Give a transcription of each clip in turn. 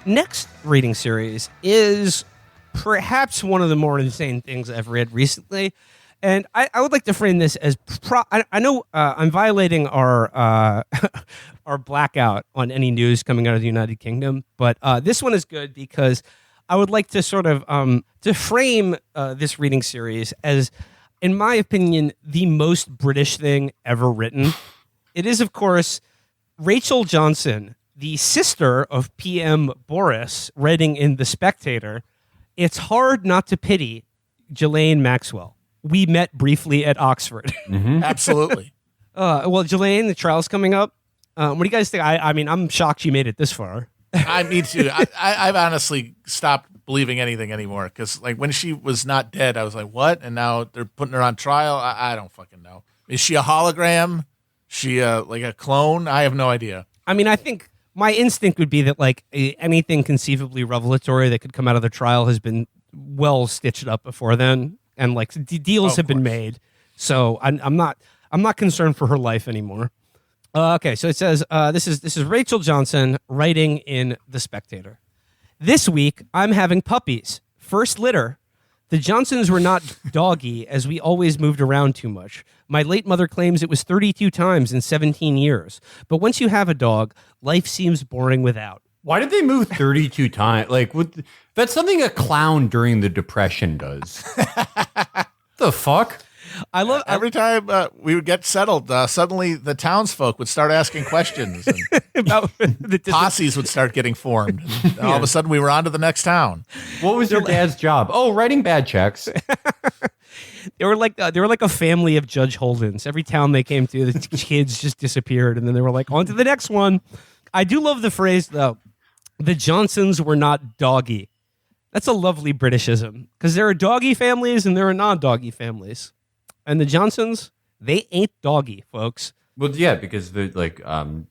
next reading series is perhaps one of the more insane things I've read recently. And I would like to frame this as I know I'm violating our our blackout on any news coming out of the United Kingdom, but this one is good because I would like to sort of to frame this reading series as, in my opinion, the most British thing ever written. It is, of course, Rachel Johnson, the sister of PM Boris, writing in The Spectator. It's hard not to pity Ghislaine Maxwell. We met briefly at Oxford. Mm-hmm. Absolutely. Well, Ghislaine, the trial's coming up. What do you guys think? I mean, I'm shocked she made it this far. Me too. I've honestly stopped believing anything anymore because, like, when she was not dead, I was like, what? And now they're putting her on trial. I don't fucking know. Is she a hologram? She like a clone? I have no idea. I mean, I think my instinct would be that, like, anything conceivably revelatory that could come out of the trial has been well stitched up before then. And like deals have been made, so I'm not concerned for her life anymore. Okay, so it says this is Rachel Johnson writing in The Spectator. This week I'm having puppies. First litter. The Johnsons were not doggy, as we always moved around too much. My late mother claims it was 32 times in 17 years. But once you have a dog, life seems boring without. Why did they move 32 times? Like, that's something a clown during the Depression does. The fuck? I love every time we would get settled. Suddenly, the townsfolk would start asking questions, and about posses would start getting formed. And all of a sudden, we were on to the next town. What was your dad's job? Oh, writing bad checks. They were like a family of Judge Holdens. Every town they came to, the kids just disappeared, and then they were like, on to the next one. I do love the phrase, though. The Johnsons were not doggy. That's a lovely Britishism, because there are doggy families and there are non-doggy families. And the Johnsons, they ain't doggy, folks. Well, yeah, because the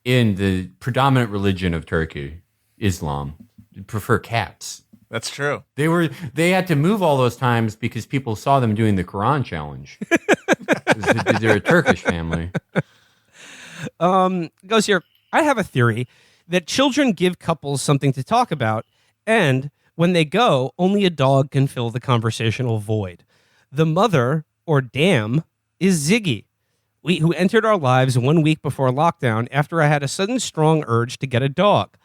in the predominant religion of Turkey, Islam, they prefer cats. That's true. They had to move all those times because people saw them doing the Quran challenge. They're a Turkish family. Goes here. I have a theory that children give couples something to talk about, and when they go, only a dog can fill the conversational void. The mother, or dam, is Ziggy, who entered our lives 1 week before lockdown after I had a sudden strong urge to get a dog.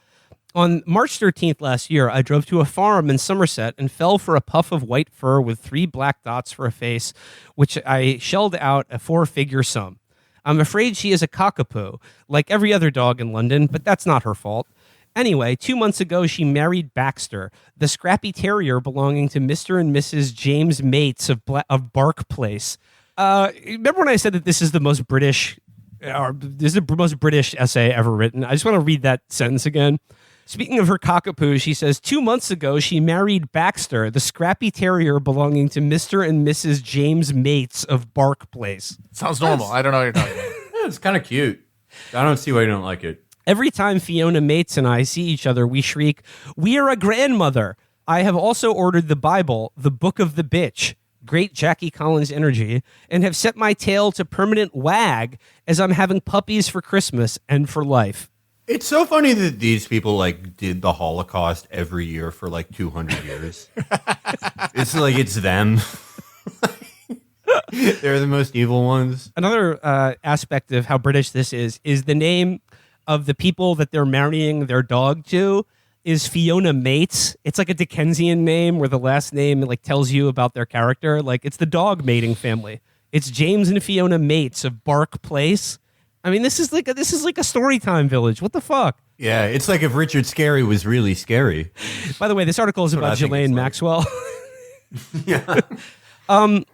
On March 13th last year, I drove to a farm in Somerset and fell for a puff of white fur with 3 black dots for a face, which I shelled out a 4-figure sum. I'm afraid she is a cockapoo, like every other dog in London, but that's not her fault. Anyway, 2 months ago, she married Baxter, the scrappy terrier belonging to Mr. and Mrs. James Mates of Bark Place. Remember when I said that this is the most British, or this is the most British essay ever written? I just want to read that sentence again. Speaking of her cockapoo, she says, 2 months ago, she married Baxter, the scrappy terrier belonging to Mr. and Mrs. James Mates of Bark Place. Sounds normal. I don't know what you're talking about. It's kind of cute. I don't see why you don't like it. Every time Fiona Mates and I see each other, we shriek, "We are a grandmother." I have also ordered the Bible, the Book of the Bitch, great Jackie Collins energy, and have set my tail to permanent wag as I'm having puppies for Christmas and for life. It's so funny that these people like did the Holocaust every year for like 200 years. It's like it's them. They're the most evil ones. Another aspect of how British this is the name of the people that they're marrying their dog to is Fiona Mates. It's like a Dickensian name where the last name like tells you about their character. Like it's the dog mating family. It's James and Fiona Mates of Bark Place. I mean, this is like a story time village. What the fuck? Yeah, it's like if Richard Scarry was really scary. By the way, this article is about Ghislaine Maxwell. Yeah.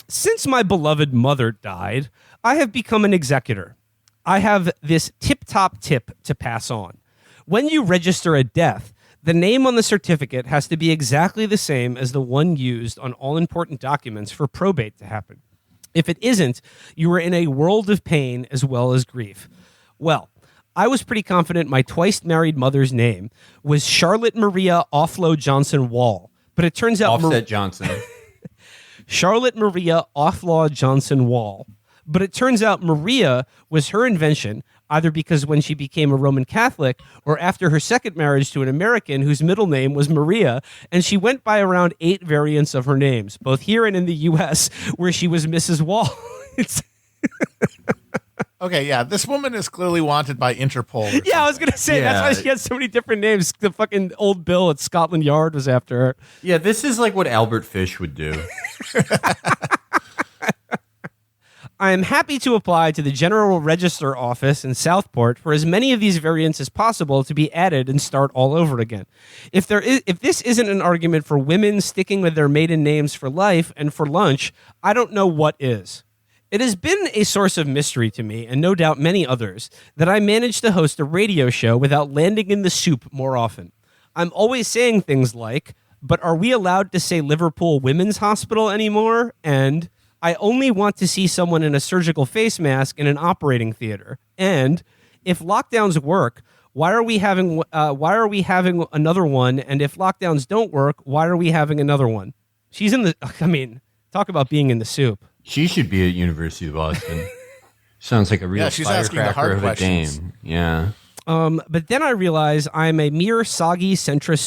Since my beloved mother died, I have become an executor. I have this tip-top tip to pass on. When you register a death, the name on the certificate has to be exactly the same as the one used on all important documents for probate to happen. If it isn't, you are in a world of pain as well as grief. Well, I was pretty confident my twice-married mother's name was Charlotte Maria Offlow Johnson Wall, but it turns out... Offset Johnson. Charlotte Maria Offlaw Johnson Wall. But it turns out Maria was her invention either because when she became a Roman Catholic or after her second marriage to an American whose middle name was Maria, and she went by around 8 variants of her names, both here and in the U.S., where she was Mrs. Wall. Okay, yeah, this woman is clearly wanted by Interpol. Yeah, I was going to say, that's why she has so many different names. The fucking old Bill at Scotland Yard was after her. Yeah, this is like what Albert Fish would do. I am happy to apply to the General Register Office in Southport for as many of these variants as possible to be added and start all over again. If this isn't an argument for women sticking with their maiden names for life and for lunch, I don't know what is. It has been a source of mystery to me, and no doubt many others, that I managed to host a radio show without landing in the soup more often. I'm always saying things like, but are we allowed to say Liverpool Women's Hospital anymore? And I only want to see someone in a surgical face mask in an operating theater. And if lockdowns work, why are we having another one? And if lockdowns don't work, why are we having another one? She's in the, I mean, talk about being in the soup. She should be at University of Boston. Sounds like a real she's asking the firecracker hard of a questions. dame. Yeah. But then I realize I'm a mere soggy centrist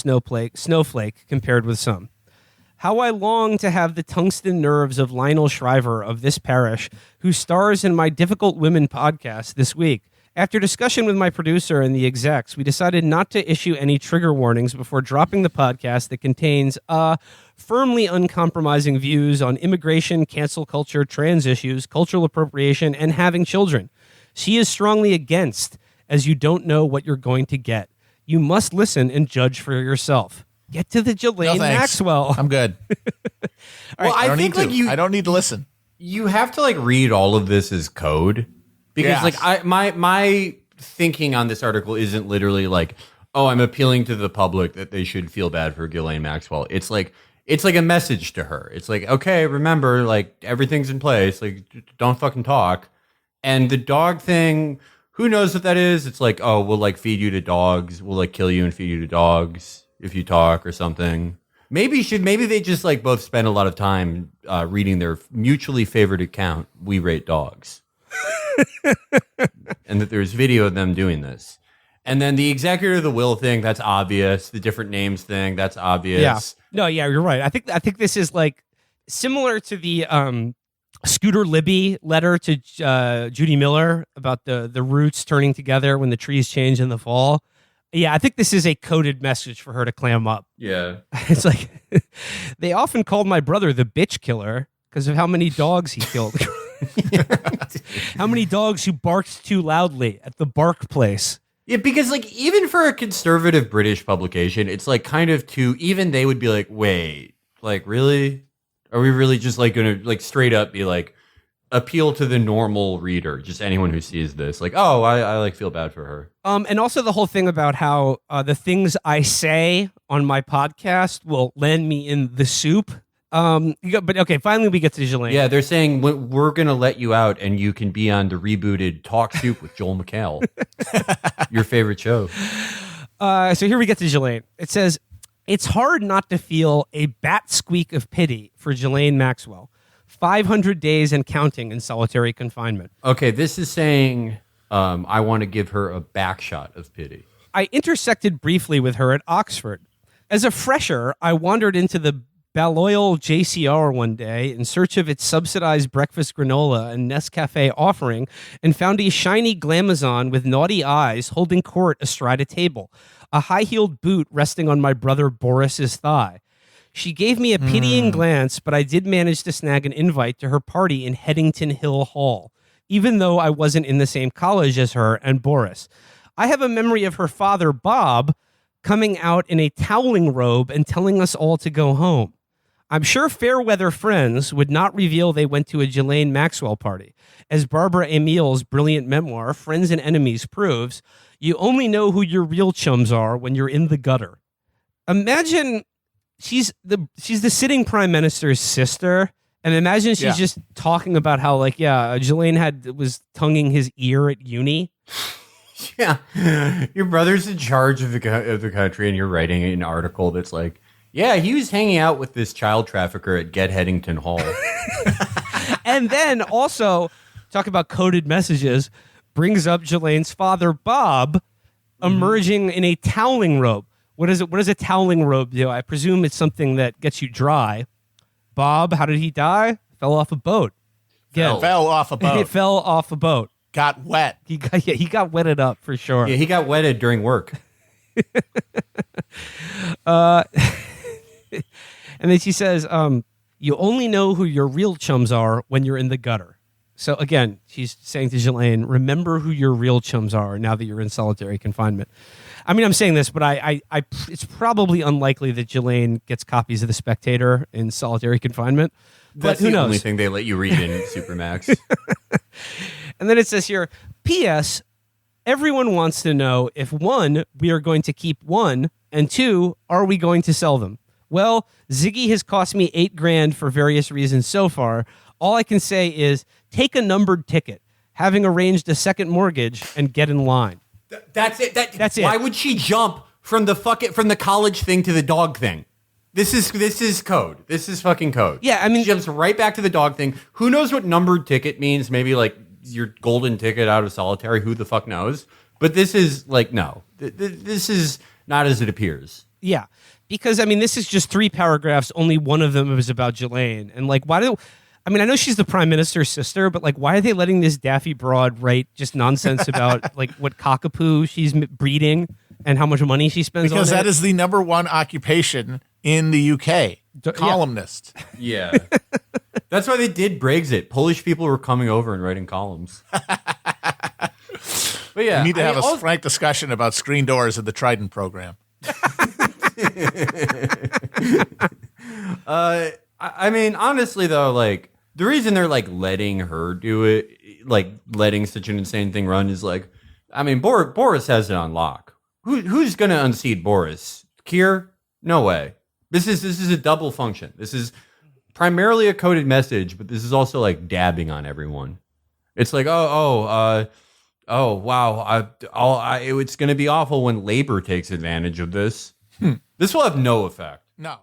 snowflake compared with some. How I long to have the tungsten nerves of Lionel Shriver of this parish, who stars in my Difficult Women podcast this week. After discussion with my producer and the execs, we decided not to issue any trigger warnings before dropping the podcast that contains firmly uncompromising views on immigration, cancel culture, trans issues, cultural appropriation, and having children. She is strongly against, as you don't know what you're going to get. You must listen and judge for yourself. Get to the Ghislaine Maxwell. I'm good. Well, I don't think need like to. I don't need to listen. You have to like read all of this as code because like my thinking on this article isn't literally like, oh, I'm appealing to the public that they should feel bad for Ghislaine Maxwell. It's like a message to her. It's like, okay, remember, like everything's in place. Like don't fucking talk. And the dog thing, who knows what that is? It's like, oh, we'll like feed you to dogs. We'll like kill you and feed you to dogs if you talk or something. Maybe they just like both spend a lot of time reading their mutually favorite account, We Rate Dogs. And that there's video of them doing this. And then the executor of the will thing, that's obvious. The different names thing, that's obvious. Yeah. No, yeah, you're right. I think this is like similar to the Scooter Libby letter to Judy Miller about the roots turning together when the trees change in the fall. Yeah, I think this is a coded message for her to clam up. Yeah. It's like, they often called my brother the bitch killer because of how many dogs he killed. How many dogs who barked too loudly at the bark place. Yeah, because like even for a conservative British publication, it's like kind of even they would be like, wait, like really? Are we really just like going to like straight up be like, appeal to the normal reader, just anyone who sees this, like, oh, I like feel bad for her. And also the whole thing about how the things I say on my podcast will land me in the soup. But okay, finally we get to Ghislaine. Yeah, they're saying we're gonna let you out, and you can be on the rebooted Talk Soup with Joel McHale, your favorite show. So here we get to Ghislaine. It says, it's hard not to feel a bat squeak of pity for Ghislaine Maxwell. 500 days and counting in solitary confinement. Okay, this is saying I want to give her a back shot of pity. I intersected briefly with her at Oxford. As a fresher, I wandered into the Balliol JCR one day in search of its subsidized breakfast granola and Nescafe offering and found a shiny glamazon with naughty eyes holding court astride a table, a high-heeled boot resting on my brother Boris's thigh. She gave me a pitying glance, but I did manage to snag an invite to her party in Headington Hill Hall, even though I wasn't in the same college as her and Boris. I have a memory of her father, Bob, coming out in a toweling robe and telling us all to go home. I'm sure fair weather friends would not reveal they went to a Ghislaine Maxwell party. As Barbara Amiel's brilliant memoir, Friends and Enemies, proves, you only know who your real chums are when you're in the gutter. Imagine she's the sitting prime minister's sister, and imagine she's just talking about how, like, Ghislaine was tonguing his ear at uni. Yeah, your brother's in charge of the country, and you're writing an article that's like, yeah, he was hanging out with this child trafficker at Get Headington Hall. And then also talk about coded messages. brings up Ghislaine's father, Bob, emerging in a toweling robe. What is it? What does a toweling robe do? I presume it's something that gets you dry. Bob, how did he die? Fell off a boat. Fell off a boat. He fell off a boat. Got wet. He got wetted up for sure. Yeah, he got wetted during work. And then she says, you only know who your real chums are when you're in the gutter. So again, she's saying to Ghislaine, remember who your real chums are now that you're in solitary confinement. I mean, I'm saying this, but it's probably unlikely that Ghislaine gets copies of The Spectator in solitary confinement. That's but who the knows? only thing they let you read in Supermax. And then it says here, P.S. Everyone wants to know if 1, we are going to keep 1, and 2, are we going to sell them? Well, Ziggy has cost me $8,000 for various reasons so far. All I can say is take a numbered ticket, having arranged a second mortgage, and get in line. That's it. That's it. Why would she jump from the college thing to the dog thing? This is code. This is fucking code. Yeah, I mean, she jumps right back to the dog thing. Who knows what numbered ticket means? Maybe like your golden ticket out of solitary. Who the fuck knows? But this is like no. This is not as it appears. Yeah, because I mean, this is just 3 paragraphs. Only one of them is about Ghislaine, and like, why do? I mean, I know she's the prime minister's sister, but like, why are they letting this daffy broad write just nonsense about like what cockapoo she's breeding and how much money she spends on it? Because that is the number one occupation in the UK. Columnist. Yeah. That's why they did Brexit. Polish people were coming over and writing columns. But yeah. We need to have a frank discussion about screen doors in the Trident program. I mean, honestly, though, like, the reason they're, like, letting her do it, like, letting such an insane thing run is, like, I mean, Boris has it on lock. Who's going to unseat Boris? Keir? No way. This is a double function. This is primarily a coded message, but this is also, like, dabbing on everyone. It's like, wow, it's going to be awful when Labor takes advantage of this. This will have no effect. No.